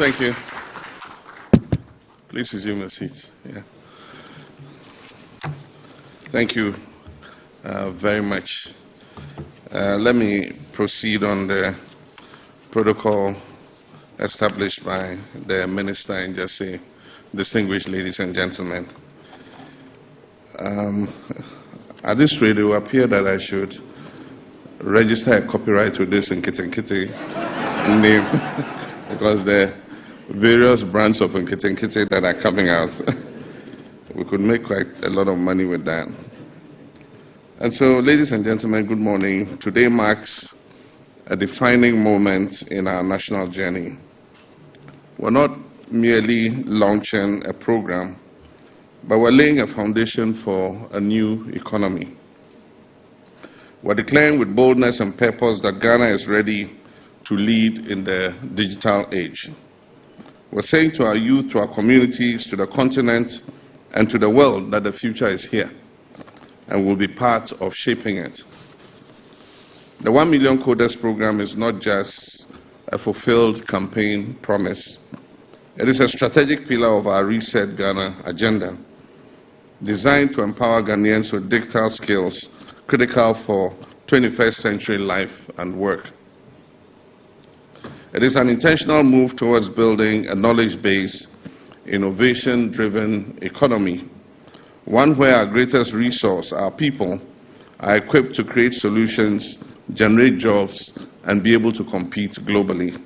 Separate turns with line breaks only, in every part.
Thank you. Please resume your seats. Yeah. Thank you very much. Let me proceed on the protocol established by the minister and just say, distinguished ladies and gentlemen, at this rate, it will appear that I should register a copyright with this Nkiti name because the various brands of Nkiti that are coming out, we could make quite a lot of money with that. And so, ladies and gentlemen, good morning. Today marks a defining moment in our national journey. We're not merely launching a program, but we're laying a foundation for a new economy. We're declaring with boldness and purpose that Ghana is ready to lead in the digital age. We're saying to our youth, to our communities, to the continent, and to the world that the future is here and will be part of shaping it. The 1 Million Coders program is not just a fulfilled campaign promise. It is a strategic pillar of our Reset Ghana agenda, designed to empower Ghanaians with digital skills critical for 21st century life and work. It is an intentional move towards building a knowledge-based, innovation-driven economy, one where our greatest resource, our people, are equipped to create solutions, generate jobs, and be able to compete globally.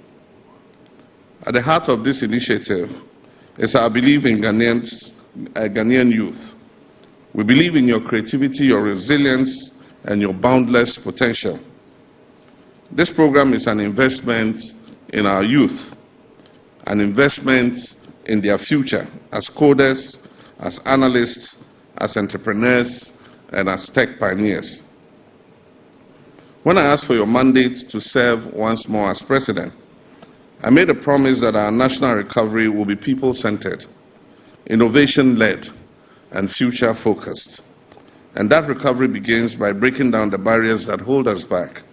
At the heart of this initiative is our belief in Ghanaian youth. We believe in your creativity, your resilience, and your boundless potential. This program is an investment in our youth, an investment in their future as coders, as analysts, as entrepreneurs, and as tech pioneers. When I asked for your mandate to serve once more as president, I made a promise that our national recovery will be people-centered, innovation-led, and future-focused. And that recovery begins by breaking down the barriers that hold us back,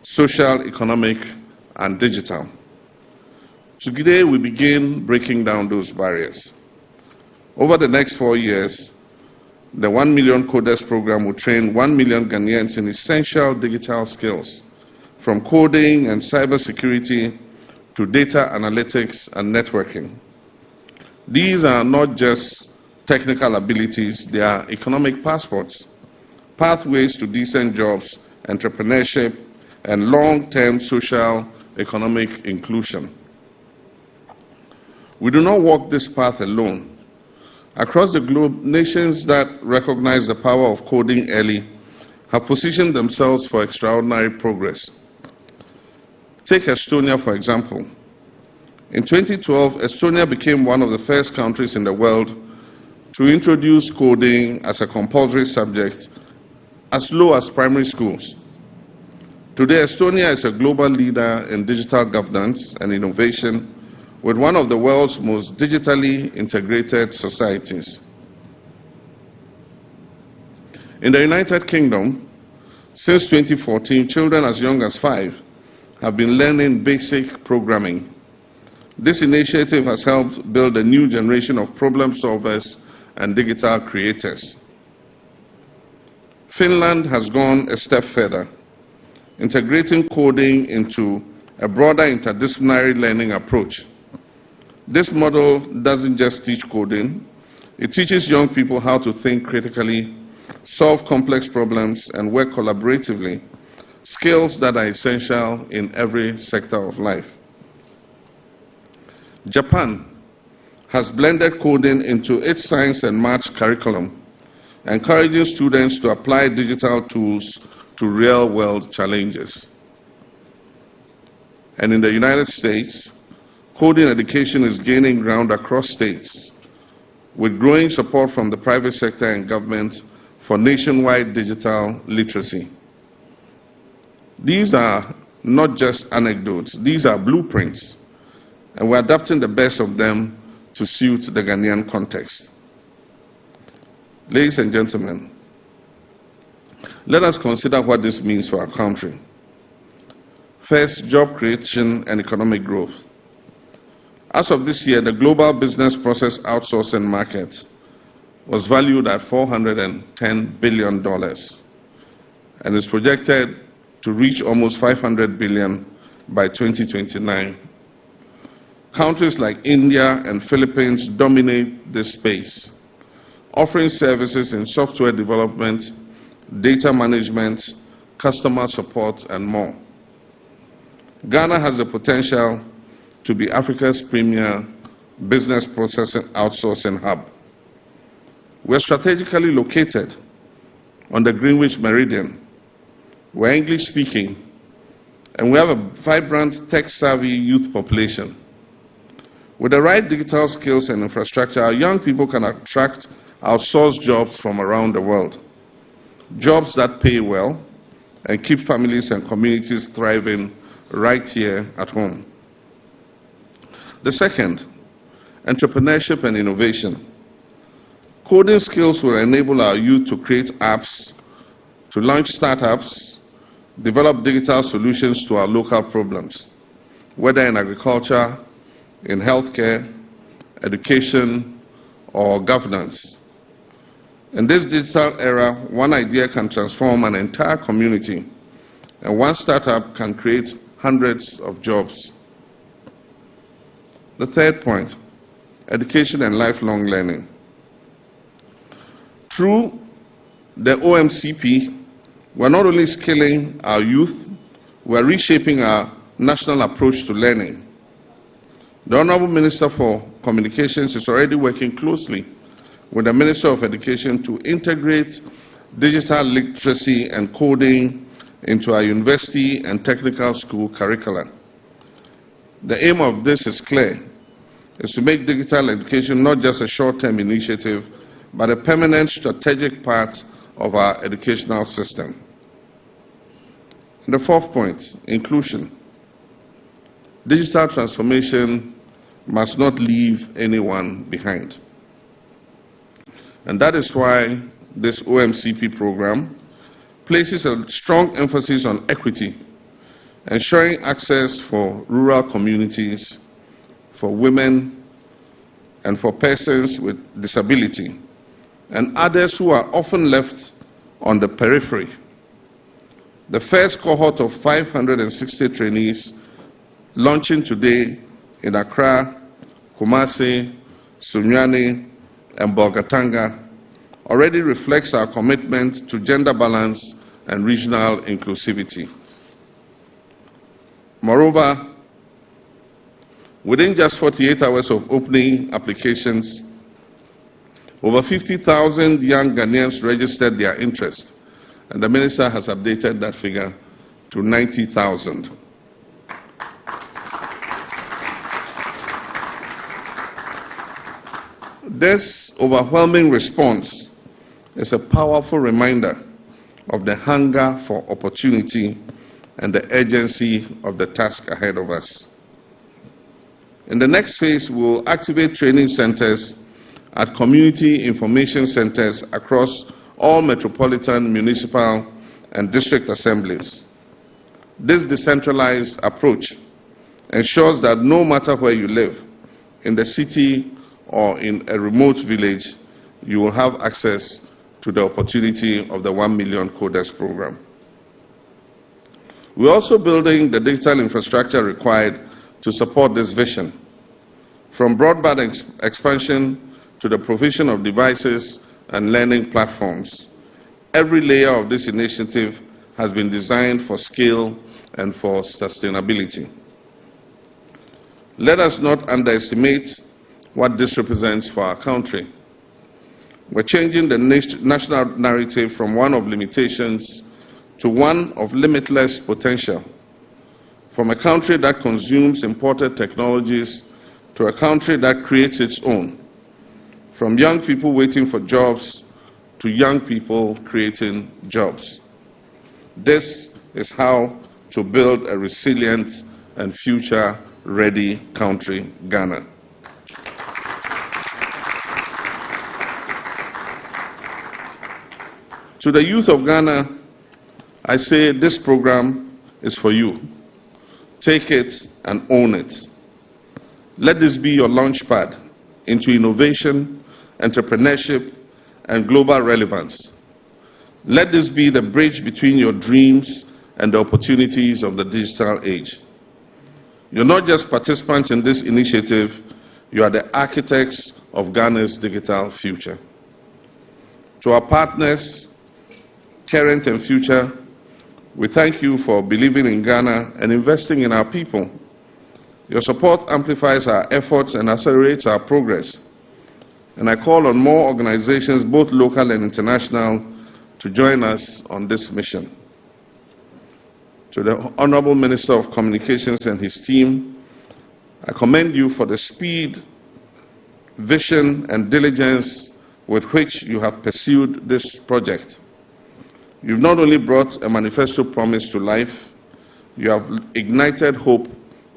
social, economic, and digital. Today, we begin breaking down those barriers. Over the next 4 years, the 1 Million Coders program will train 1 million Ghanaians in essential digital skills, from coding and cybersecurity to data analytics and networking. These are not just technical abilities, they are economic passports, pathways to decent jobs, entrepreneurship, and long-term social economic inclusion. We do not walk this path alone. Across the globe, nations that recognize the power of coding early have positioned themselves for extraordinary progress. Take Estonia, for example. In 2012, Estonia became one of the first countries in the world to introduce coding as a compulsory subject as low as primary schools. Today, Estonia is a global leader in digital governance and innovation, with one of the world's most digitally integrated societies. In the United Kingdom, since 2014, children as young as 5 have been learning basic programming. This initiative has helped build a new generation of problem solvers and digital creators. Finland has gone a step further, integrating coding into a broader interdisciplinary learning approach. This model doesn't just teach coding, it teaches young people how to think critically, solve complex problems, and work collaboratively, skills that are essential in every sector of life. Japan has blended coding into its science and maths curriculum, encouraging students to apply digital tools to real-world challenges. And in the United States, coding education is gaining ground across states, with growing support from the private sector and government for nationwide digital literacy. These are not just anecdotes, these are blueprints, and we're adapting the best of them to suit the Ghanaian context. Ladies and gentlemen, let us consider what this means for our country. First, job creation and economic growth. As of this year, the global business process outsourcing market was valued at $410 billion and is projected to reach almost $500 billion by 2029. Countries like India and Philippines dominate this space, offering services in software development, data management, customer support, and more. Ghana has the potential to be Africa's premier business processing outsourcing hub. We're strategically located on the Greenwich Meridian. We're English speaking, and we have a vibrant tech-savvy youth population. With the right digital skills and infrastructure, our young people can attract outsourced jobs from around the world. Jobs that pay well and keep families and communities thriving right here at home. The second, entrepreneurship and innovation. Coding skills will enable our youth to create apps, to launch startups, develop digital solutions to our local problems, whether in agriculture, in healthcare, education, or governance. In this digital era, one idea can transform an entire community, and one startup can create hundreds of jobs. The third point, education and lifelong learning. Through the OMCP, we're not only skilling our youth, we're reshaping our national approach to learning. The Honorable Minister for Communications is already working closely with the Minister of Education to integrate digital literacy and coding into our university and technical school curricula. The aim of this is clear, is to make digital education not just a short-term initiative, but a permanent strategic part of our educational system. And the fourth point, inclusion. Digital transformation must not leave anyone behind. And that is why this OMCP program places a strong emphasis on equity, ensuring access for rural communities, for women, and for persons with disability, and others who are often left on the periphery. The first cohort of 560 trainees launching today in Accra, Kumasi, Sunyani, and Bolgatanga already reflects our commitment to gender balance and regional inclusivity. Moreover, within just 48 hours of opening applications, over 50,000 young Ghanaians registered their interest, and the Minister has updated that figure to 90,000. This overwhelming response is a powerful reminder of the hunger for opportunity and the urgency of the task ahead of us. In the next phase, we will activate training centers at community information centers across all metropolitan, municipal, and district assemblies. This decentralized approach ensures that no matter where you live, in the city or in a remote village, you will have access to the opportunity of the 1 Million Coders program. We're also building the digital infrastructure required to support this vision, from broadband expansion to the provision of devices and learning platforms. Every layer of this initiative has been designed for scale and for sustainability. Let us not underestimate what this represents for our country. We're changing the national narrative from one of limitations to one of limitless potential. From a country that consumes imported technologies to a country that creates its own. From young people waiting for jobs to young people creating jobs. This is how to build a resilient and future-ready country, Ghana. To the youth of Ghana, I say this program is for you. Take it and own it. Let this be your launchpad into innovation, entrepreneurship, and global relevance. Let this be the bridge between your dreams and the opportunities of the digital age. You're not just participants in this initiative, you are the architects of Ghana's digital future. To our partners, current and future, we thank you for believing in Ghana and investing in our people. Your support amplifies our efforts and accelerates our progress. And I call on more organizations, both local and international, to join us on this mission. To the Honorable Minister of Communications and his team, I commend you for the speed, vision, and diligence with which you have pursued this project. You've not only brought a manifesto promise to life, you have ignited hope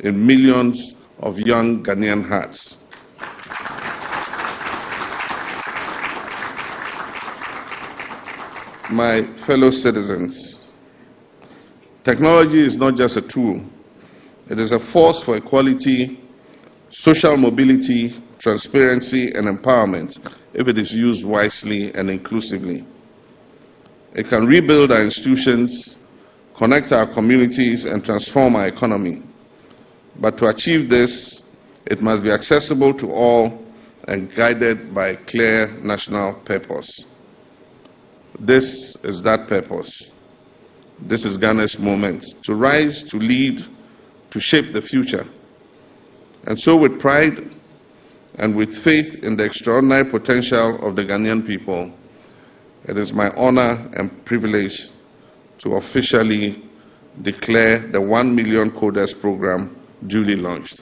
in millions of young Ghanaian hearts. My fellow citizens, technology is not just a tool. It is a force for equality, social mobility, transparency, and empowerment if it is used wisely and inclusively. It can rebuild our institutions, connect our communities, and transform our economy. But to achieve this, it must be accessible to all and guided by a clear national purpose. This is that purpose. This is Ghana's moment to rise, to lead, to shape the future. And so with pride and with faith in the extraordinary potential of the Ghanaian people, it is my honor and privilege to officially declare the 1 Million Coders program duly launched.